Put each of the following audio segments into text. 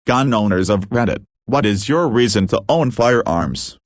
Gun owners of Reddit, what is your reason to own firearms?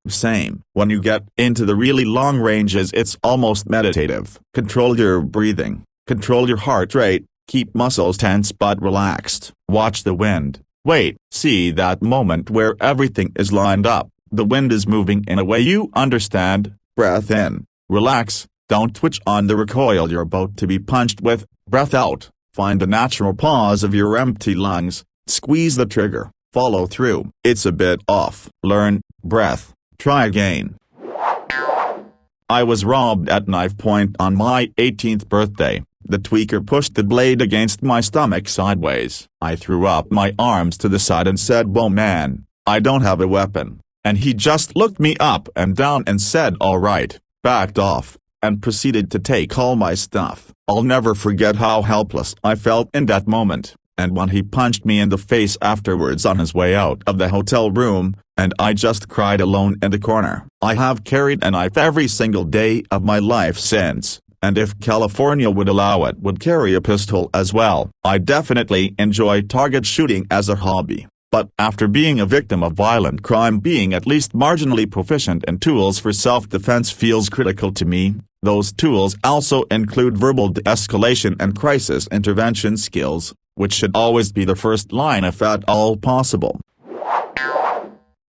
Same. When you get into the really long ranges, it's almost meditative. Control your breathing. Control your heart rate. Keep muscles tense but relaxed. Watch the wind. Wait, see that moment where everything is lined up. The wind is moving in a way you understand. Breath in. Relax. Don't twitch on the recoil you're about to be punched with. Breath out. Find the natural pause of your empty lungs. Squeeze the trigger. Follow through. It's a bit off. Learn. Breath. Try again. I was robbed at knife point on my 18th birthday. The tweaker pushed the blade against my stomach sideways. I threw up my arms to the side and said, "Whoa man, I don't have a weapon." And he just looked me up and down and said alright, backed off, and proceeded to take all my stuff. I'll never forget how helpless I felt in that moment, and when he punched me in the face afterwards on his way out of the hotel room, and I just cried alone in the corner. I have carried a knife every single day of my life since, and if California would allow it, would carry a pistol as well. I definitely enjoy target shooting as a hobby, but after being a victim of violent crime, being at least marginally proficient in tools for self-defense feels critical to me. Those tools also include verbal de-escalation and crisis intervention skills, which should always be the first line if at all possible.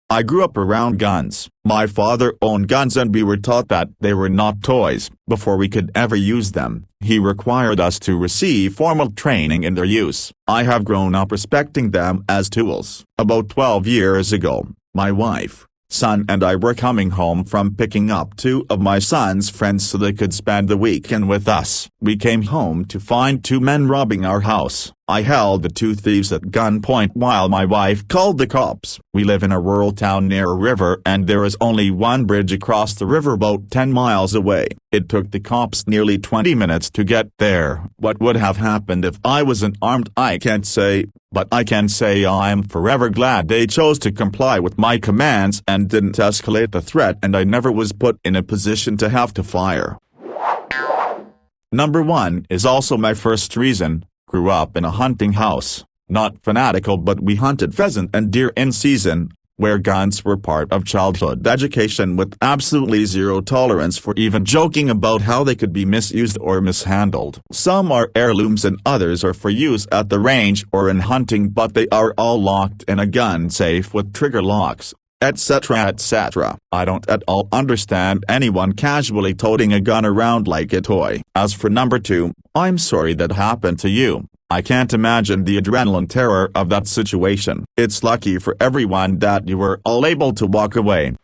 I grew up around guns. My father owned guns and we were taught that they were not toys. Before we could ever use them, he required us to receive formal training in their use. I have grown up respecting them as tools. About 12 years ago, my wife, son and I were coming home from picking up two of my son's friends so they could spend the weekend with us. We came home to find two men robbing our house. I held the two thieves at gunpoint while my wife called the cops. We live in a rural town near a river and there is only one bridge across the river about 10 miles away. It took the cops nearly 20 minutes to get there. What would have happened if I wasn't armed I can't say, but I can say I'm forever glad they chose to comply with my commands and didn't escalate the threat, and I never was put in a position to have to fire. Number 1 is also my first reason. Grew up in a hunting house, not fanatical, but we hunted pheasant and deer in season, where guns were part of childhood education with absolutely zero tolerance for even joking about how they could be misused or mishandled. Some are heirlooms and others are for use at the range or in hunting, but they are all locked in a gun safe with trigger locks, etc. etc. I don't at all understand anyone casually toting a gun around like a toy. As for number 2, I'm sorry that happened to you. I can't imagine the adrenaline terror of that situation. It's lucky for everyone that you were all able to walk away.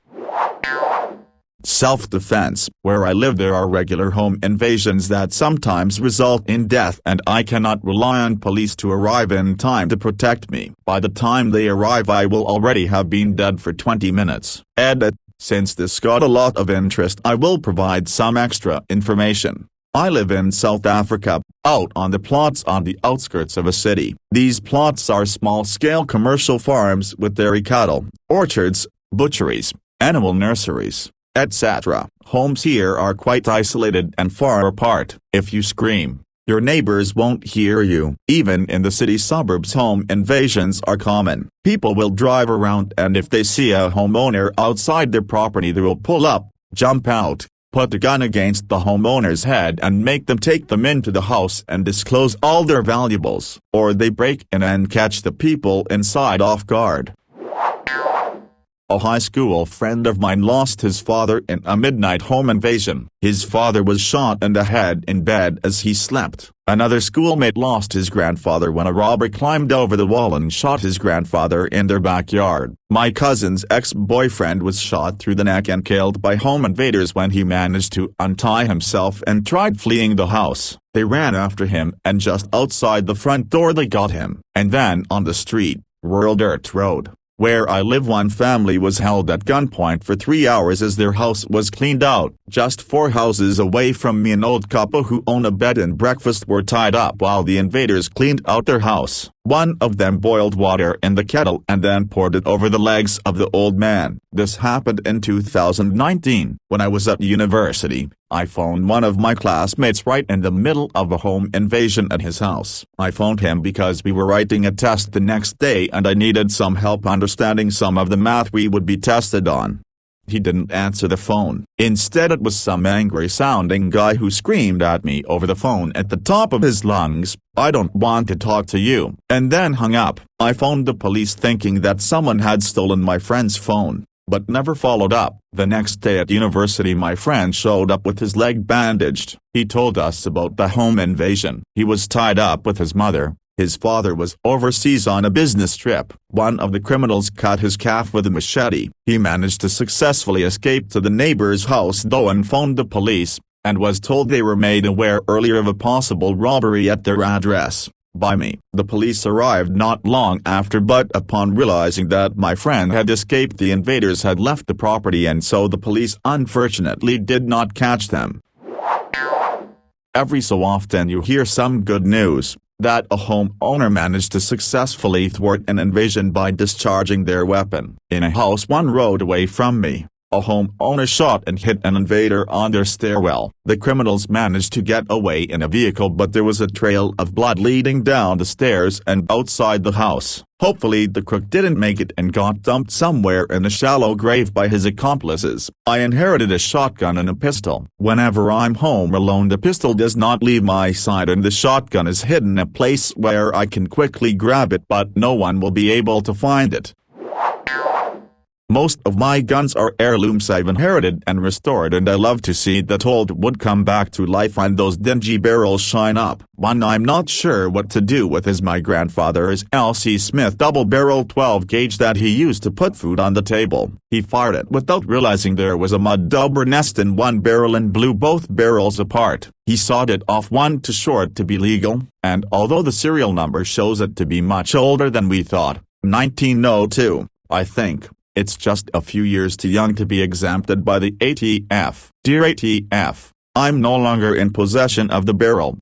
Self-defense. Where I live there are regular home invasions that sometimes result in death, and I cannot rely on police to arrive in time to protect me. By the time they arrive I will already have been dead for 20 minutes. Edit. Since this got a lot of interest I will provide some extra information. I live in South Africa, out on the plots on the outskirts of a city. These plots are small-scale commercial farms with dairy cattle, orchards, butcheries, animal nurseries, etc. Homes here are quite isolated and far apart. If you scream, your neighbors won't hear you. Even in the city suburbs home invasions are common. People will drive around and if they see a homeowner outside their property they will pull up, jump out, put the gun against the homeowner's head and make them take them into the house and disclose all their valuables, or they break in and catch the people inside off guard. A high school friend of mine lost his father in a midnight home invasion. His father was shot in the head in bed as he slept. Another schoolmate lost his grandfather when a robber climbed over the wall and shot his grandfather in their backyard. My cousin's ex-boyfriend was shot through the neck and killed by home invaders when he managed to untie himself and tried fleeing the house. They ran after him and just outside the front door they got him. And then on the street, rural dirt road, where I live, one family was held at gunpoint for 3 hours as their house was cleaned out. Just 4 houses away from me an old couple who own a bed and breakfast were tied up while the invaders cleaned out their house. One of them boiled water in the kettle and then poured it over the legs of the old man. This happened in 2019. When I was at university, I phoned one of my classmates right in the middle of a home invasion at his house. I phoned him because we were writing a test the next day and I needed some help understanding some of the math we would be tested on. He didn't answer the phone. Instead it was some angry-sounding guy who screamed at me over the phone at the top of his lungs, "I don't want to talk to you," and then hung up. I phoned the police thinking that someone had stolen my friend's phone, but never followed up. The next day at university my friend showed up with his leg bandaged. He told us about the home invasion. He was tied up with his mother. His father was overseas on a business trip. One of the criminals cut his calf with a machete. He managed to successfully escape to the neighbor's house though and phoned the police, and was told they were made aware earlier of a possible robbery at their address. By me. The police arrived not long after, but upon realizing that my friend had escaped, the invaders had left the property and so the police unfortunately did not catch them. Every so often you hear some good news, that a homeowner managed to successfully thwart an invasion by discharging their weapon. In a house 1 road away from me, a homeowner shot and hit an invader on their stairwell. The criminals managed to get away in a vehicle but there was a trail of blood leading down the stairs and outside the house. Hopefully the crook didn't make it and got dumped somewhere in a shallow grave by his accomplices. I inherited a shotgun and a pistol. Whenever I'm home alone the pistol does not leave my side and the shotgun is hidden in a place where I can quickly grab it but no one will be able to find it. Most of my guns are heirlooms I've inherited and restored and I love to see that old wood come back to life and those dingy barrels shine up. One I'm not sure what to do with is my grandfather's L.C. Smith double-barrel 12-gauge that he used to put food on the table. He fired it without realizing there was a mud dauber nest in one barrel and blew both barrels apart. He sawed it off one too short to be legal, and although the serial number shows it to be much older than we thought, 1902, I think, it's just a few years too young to be exempted by the ATF. Dear ATF, I'm no longer in possession of the barrel.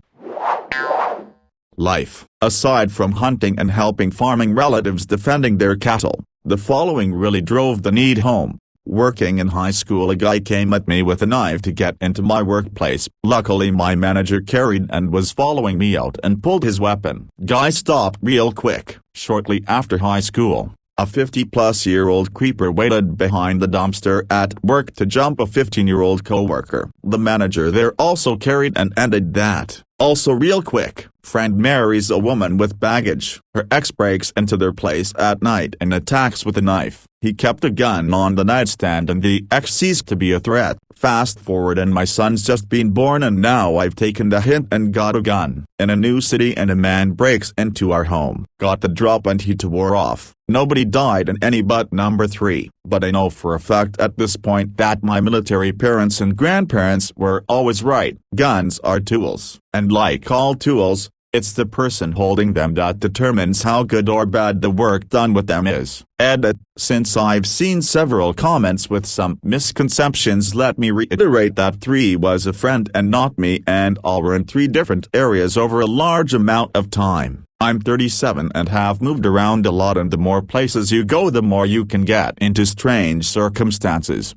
Life. Aside from hunting and helping farming relatives defending their cattle, the following really drove the need home. Working in high school a guy came at me with a knife to get into my workplace. Luckily my manager carried and was following me out and pulled his weapon. Guy stopped real quick. Shortly after high school, a 50-plus-year-old creeper waited behind the dumpster at work to jump a 15-year-old coworker. The manager there also carried and ended that. Also real quick, friend marries a woman with baggage. Her ex breaks into their place at night and attacks with a knife. He kept a gun on the nightstand and the ex ceased to be a threat. Fast forward and my son's just been born and now I've taken the hint and got a gun. In a new city and a man breaks into our home. Got the drop and he tore off. Nobody died in any but number 3. But I know for a fact at this point that my military parents and grandparents were always right. Guns are tools. And like all tools, it's the person holding them that determines how good or bad the work done with them is. Edit. Since I've seen several comments with some misconceptions, let me reiterate that 3 was a friend and not me, and all were in 3 different areas over a large amount of time. I'm 37 and have moved around a lot, and the more places you go the more you can get into strange circumstances.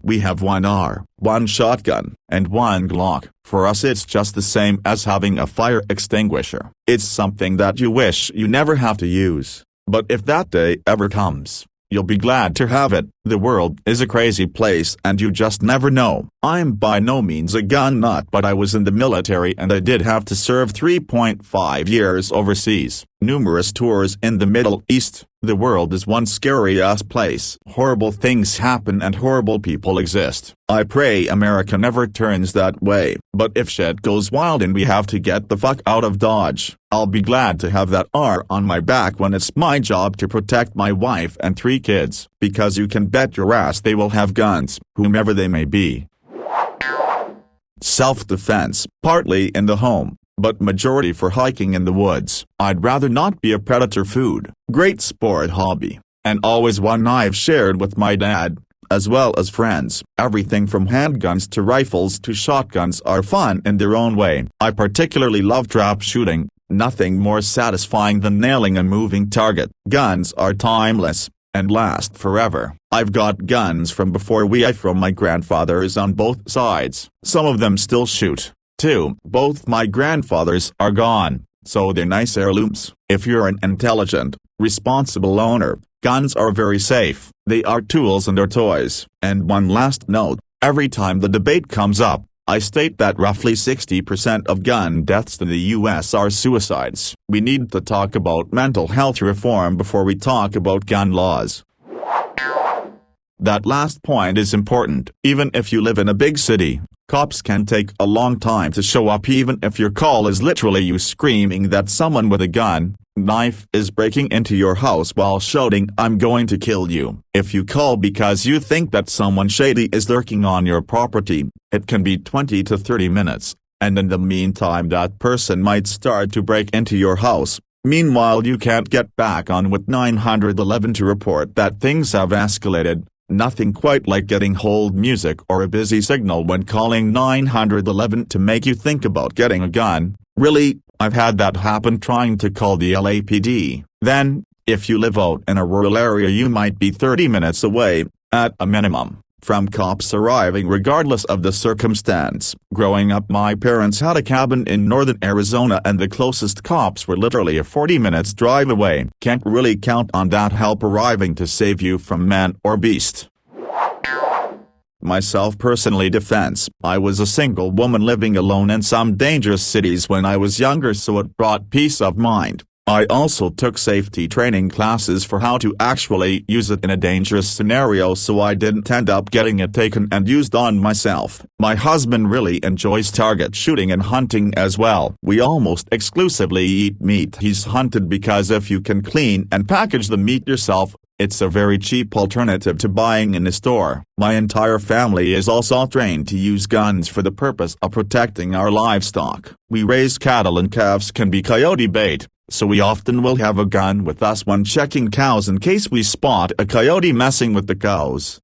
We have 1 AR, 1 shotgun, and 1 Glock. For us it's just the same as having a fire extinguisher. It's something that you wish you never have to use, but if that day ever comes, you'll be glad to have it. The world is a crazy place and you just never know. I'm by no means a gun nut, but I was in the military and I did have to serve 3.5 years overseas. Numerous tours in the Middle East. The world is one scary-ass place. Horrible things happen and horrible people exist. I pray America never turns that way. But if shit goes wild and we have to get the fuck out of Dodge, I'll be glad to have that R on my back when it's my job to protect my wife and 3 kids, because you can bet your ass they will have guns, whomever they may be. Self-defense, partly in the home, but majority for hiking in the woods. I'd rather not be a predator food. Great sport hobby, and always one I've shared with my dad, as well as friends. Everything from handguns to rifles to shotguns are fun in their own way. I particularly love trap shooting. Nothing more satisfying than nailing a moving target. Guns are timeless. and last forever. I've got guns from before from my grandfathers on both sides. Some of them still shoot, too. Both my grandfathers are gone, so they're nice heirlooms. If you're an intelligent, responsible owner, guns are very safe. They are tools and are toys. And one last note, every time the debate comes up, I state that roughly 60% of gun deaths in the US are suicides. We need to talk about mental health reform before we talk about gun laws. That last point is important. Even if you live in a big city, cops can take a long time to show up even if your call is literally you screaming that someone with a gun, knife is breaking into your house while shouting "I'm going to kill you." If you call because you think that someone shady is lurking on your property, it can be 20 to 30 minutes, and in the meantime that person might start to break into your house. Meanwhile you can't get back on with 911 to report that things have escalated. Nothing quite like getting hold music or a busy signal when calling 911 to make you think about getting a gun. Really, I've had that happen trying to call the LAPD. Then, if you live out in a rural area you might be 30 minutes away, at a minimum, from cops arriving regardless of the circumstance. Growing up my parents had a cabin in northern Arizona and the closest cops were literally a 40 minutes drive away. Can't really count on that help arriving to save you from man or beast. Myself personally defense. I was a single woman living alone in some dangerous cities when I was younger, so it brought peace of mind. I also took safety training classes for how to actually use it in a dangerous scenario so I didn't end up getting it taken and used on myself. My husband really enjoys target shooting and hunting as well. We almost exclusively eat meat he's hunted because if you can clean and package the meat yourself, it's a very cheap alternative to buying in a store. My entire family is also trained to use guns for the purpose of protecting our livestock. We raise cattle and calves can be coyote bait, so we often will have a gun with us when checking cows in case we spot a coyote messing with the cows.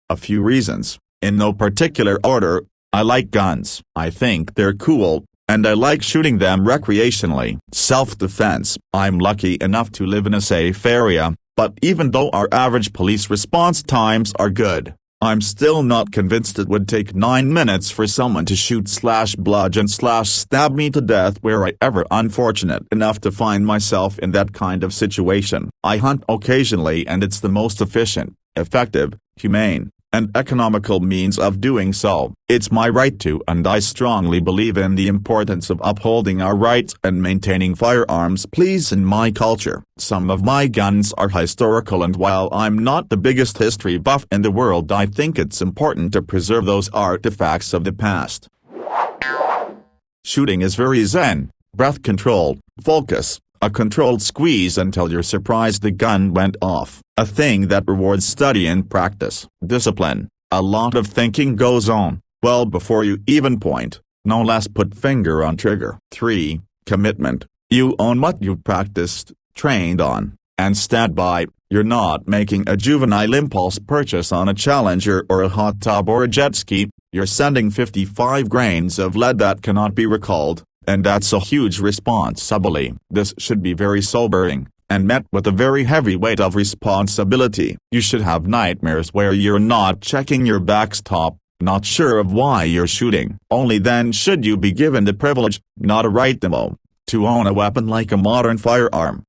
A few reasons, in no particular order. I like guns. I think they're cool, and I like shooting them recreationally. Self-defense. I'm lucky enough to live in a safe area, but even though our average police response times are good, I'm still not convinced it would take 9 minutes for someone to shoot/bludgeon/stab me to death were I ever unfortunate enough to find myself in that kind of situation. I hunt occasionally and it's the most efficient, effective, humane, and economical means of doing so. It's my right to, and I strongly believe in the importance of upholding our rights and maintaining firearms please in my culture. Some of my guns are historical, and while I'm not the biggest history buff in the world, I think it's important to preserve those artifacts of the past. Shooting is very zen. Breath control, focus, a controlled squeeze until you're surprised the gun went off. A thing that rewards study and practice. Discipline. A lot of thinking goes on, well before you even point, no less put finger on trigger. 3. Commitment. You own what you've practiced, trained on, and stand by. You're not making a juvenile impulse purchase on a Challenger or a hot tub or a jet ski. You're sending 55 grains of lead that cannot be recalled, and that's a huge responsibility. This should be very sobering, and met with a very heavy weight of responsibility. You should have nightmares where you're not checking your backstop, not sure of why you're shooting. Only then should you be given the privilege, not a right to own a weapon like a modern firearm.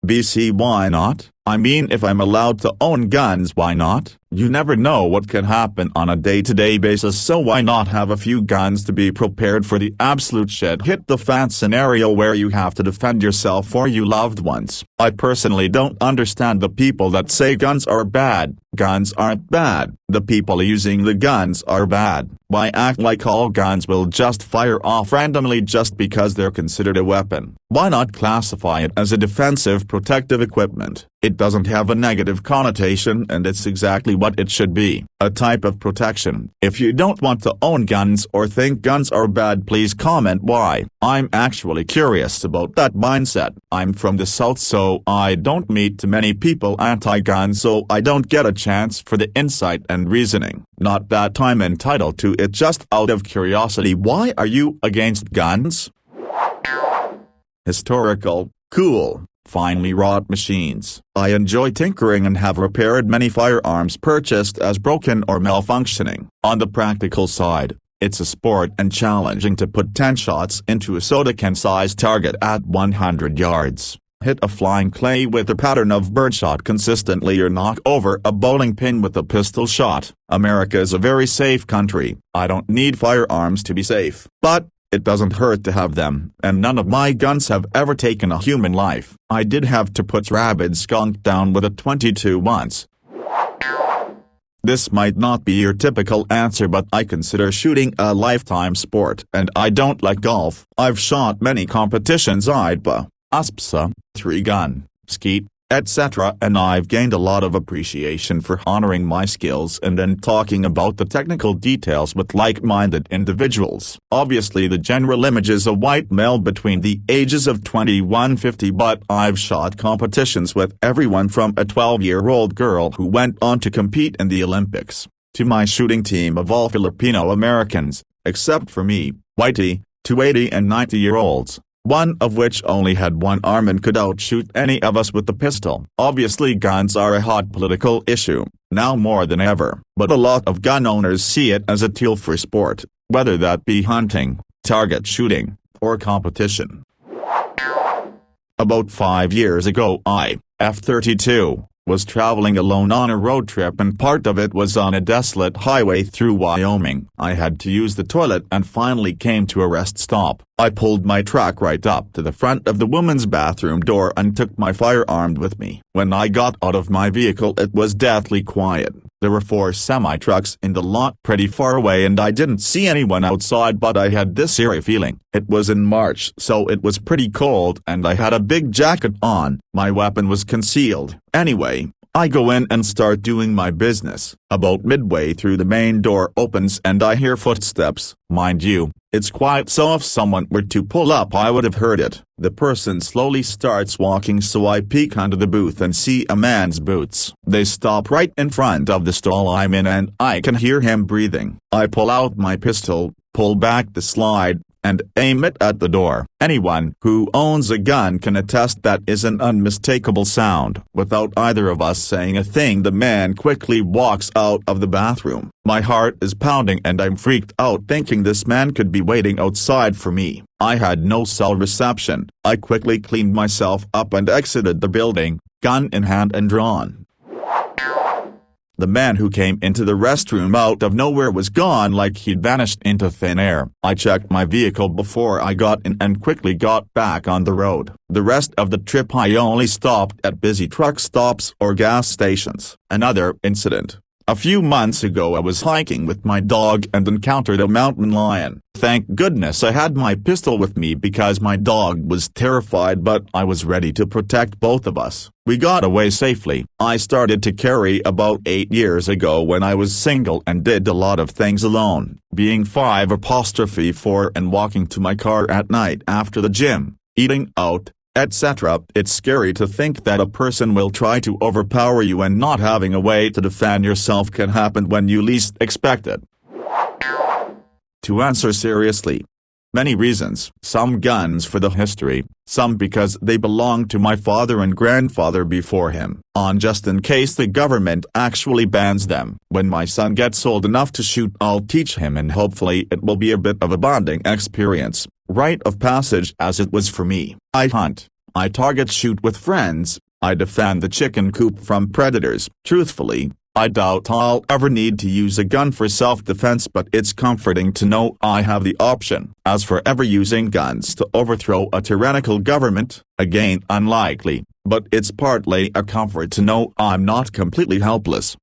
BC why not? I mean, if I'm allowed to own guns, why not? You never know what can happen on a day-to-day basis, so why not have a few guns to be prepared for the absolute shit hit the fan scenario where you have to defend yourself or your loved ones. I personally don't understand the people that say guns are bad. Guns aren't bad. The people using the guns are bad. Why act like all guns will just fire off randomly just because they're considered a weapon? Why not classify it as a defensive protective equipment? It doesn't have a negative connotation, and it's exactly what it should be, a type of protection. If you don't want to own guns or think guns are bad, please comment why. I'm actually curious about that mindset. I'm from the South, so I don't meet too many people anti-gun, so I don't get a chance for the insight and reasoning. Not that I'm entitled to it, just out of curiosity. Why are you against guns? Historical, cool, finely wrought machines. I enjoy tinkering and have repaired many firearms purchased as broken or malfunctioning. On the practical side, it's a sport and challenging to put 10 shots into a soda can-sized target at 100 yards. Hit a flying clay with a pattern of birdshot consistently or knock over a bowling pin with a pistol shot. America is a very safe country. I don't need firearms to be safe, but it doesn't hurt to have them, and none of my guns have ever taken a human life. I did have to put rabid skunk down with a .22 once. This might not be your typical answer, but I consider shooting a lifetime sport, and I don't like golf. I've shot many competitions, IDPA, USPSA, 3-gun, skeet, etc., and I've gained a lot of appreciation for honoring my skills and then talking about the technical details with like-minded individuals. Obviously the general image is a white male between the ages of 21-50, but I've shot competitions with everyone from a 12-year-old girl who went on to compete in the Olympics, to my shooting team of all Filipino Americans, except for me, whitey, to 80 and 90-year-olds. One of which only had one arm and could outshoot any of us with the pistol. Obviously guns are a hot political issue, now more than ever, but a lot of gun owners see it as a tool for sport, whether that be hunting, target shooting, or competition. About 5 years ago I, F-32, was traveling alone on a road trip, and part of it was on a desolate highway through Wyoming. I had to use the toilet and finally came to a rest stop. I pulled my truck right up to the front of the woman's bathroom door and took my firearm with me. When I got out of my vehicle it was deathly quiet. There were 4 semi-trucks in the lot pretty far away and I didn't see anyone outside, but I had this eerie feeling. It was in March, so it was pretty cold and I had a big jacket on. My weapon was concealed. Anyway, I go in and start doing my business. About midway through the main door opens and I hear footsteps. Mind you, it's quiet, so if someone were to pull up I would have heard it. The person slowly starts walking, so I peek under the booth and see a man's boots. They stop right in front of the stall I'm in and I can hear him breathing. I pull out my pistol, pull back the slide, and aim it at the door. Anyone who owns a gun can attest that is an unmistakable sound. Without either of us saying a thing, the man quickly walks out of the bathroom. My heart is pounding and I'm freaked out, thinking this man could be waiting outside for me. I had no cell reception. I quickly cleaned myself up and exited the building, gun in hand and drawn. The man who came into the restroom out of nowhere was gone like he'd vanished into thin air. I checked my vehicle before I got in and quickly got back on the road. The rest of the trip I only stopped at busy truck stops or gas stations. Another incident. A few months ago I was hiking with my dog and encountered a mountain lion. Thank goodness I had my pistol with me because my dog was terrified, but I was ready to protect both of us. We got away safely. I started to carry about 8 years ago when I was single and did a lot of things alone, being 5'4" and walking to my car at night after the gym, eating out, etc. It's scary to think that a person will try to overpower you, and not having a way to defend yourself can happen when you least expect it. To answer seriously, many reasons. Some guns for the history, some because they belong to my father and grandfather before him, on just in case the government actually bans them. When my son gets old enough to shoot, I'll teach him, and hopefully it will be a bit of a bonding experience, rite of passage as it was for me. I hunt, I target shoot with friends, I defend the chicken coop from predators. Truthfully, I doubt I'll ever need to use a gun for self-defense, but it's comforting to know I have the option. As for ever using guns to overthrow a tyrannical government, again unlikely, but it's partly a comfort to know I'm not completely helpless.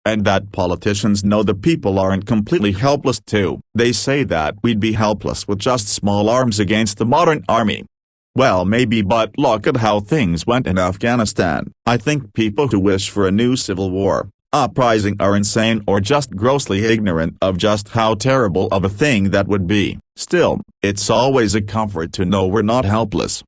And that politicians know the people aren't completely helpless too. They say that we'd be helpless with just small arms against the modern army. Well, maybe, but look at how things went in Afghanistan. I think people who wish for a new civil war, uprising are insane or just grossly ignorant of just how terrible of a thing that would be. Still, it's always a comfort to know we're not helpless.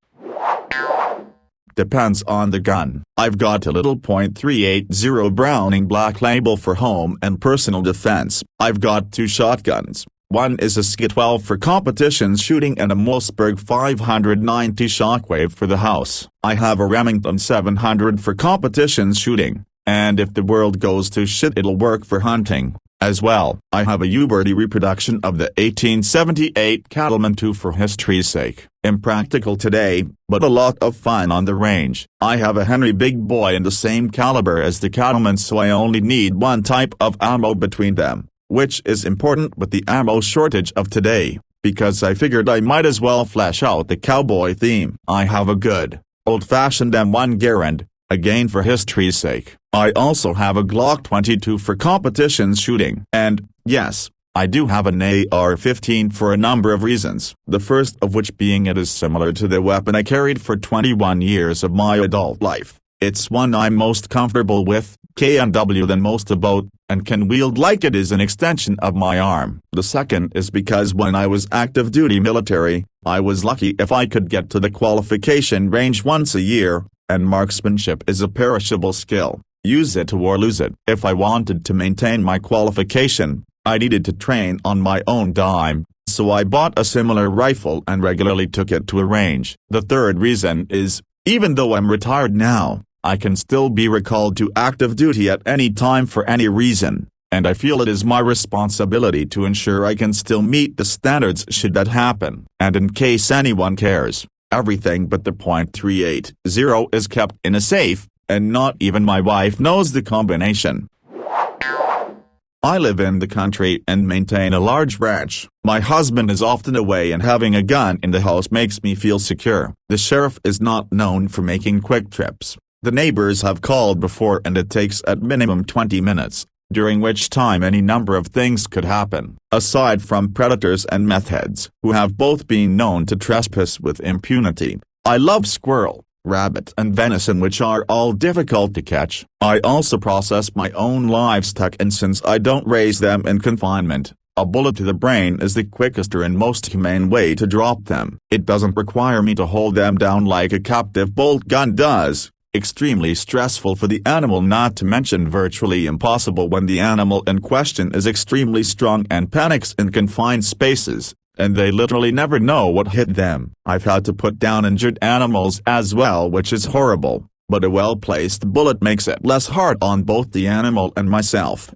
Depends on the gun. I've got a little .380 Browning Black Label for home and personal defense. I've got 2 shotguns, One is a SK-12 for competitions shooting and a Mossberg 590 Shockwave for the house. I have a Remington 700 for competitions shooting, and if the world goes to shit it'll work for hunting as well. I have a Uberty reproduction of the 1878 Cattleman 2 for history's sake. Impractical today, but a lot of fun on the range. I have a Henry Big Boy in the same caliber as the Cattleman, so I only need one type of ammo between them, which is important with the ammo shortage of today, because I figured I might as well flesh out the cowboy theme. I have a good, old-fashioned M1 Garand, again for history's sake. I also have a Glock 22 for competitions shooting. And, yes, I do have an AR-15 for a number of reasons. The first of which being it is similar to the weapon I carried for 21 years of my adult life. It's one I'm most comfortable with, KNW than most about, and can wield like it is an extension of my arm. The second is because when I was active duty military, I was lucky if I could get to the qualification range once a year, and marksmanship is a perishable skill. Use it or lose it. If I wanted to maintain my qualification, I needed to train on my own dime, so I bought a similar rifle and regularly took it to a range. The third reason is, even though I'm retired now, I can still be recalled to active duty at any time for any reason, and I feel it is my responsibility to ensure I can still meet the standards should that happen. And in case anyone cares, everything but the .380 is kept in a safe, and not even my wife knows the combination. I live in the country and maintain a large ranch. My husband is often away, and having a gun in the house makes me feel secure. The sheriff is not known for making quick trips. The neighbors have called before and it takes at minimum 20 minutes, during which time any number of things could happen. Aside from predators and meth heads, who have both been known to trespass with impunity, I love squirrel, rabbit and venison, which are all difficult to catch. I also process my own livestock, and since I don't raise them in confinement, a bullet to the brain is the quickest and most humane way to drop them. It doesn't require me to hold them down like a captive bolt gun does. Extremely stressful for the animal, not to mention virtually impossible when the animal in question is extremely strong and panics in confined spaces, and they literally never know what hit them. I've had to put down injured animals as well, which is horrible, but a well-placed bullet makes it less hard on both the animal and myself.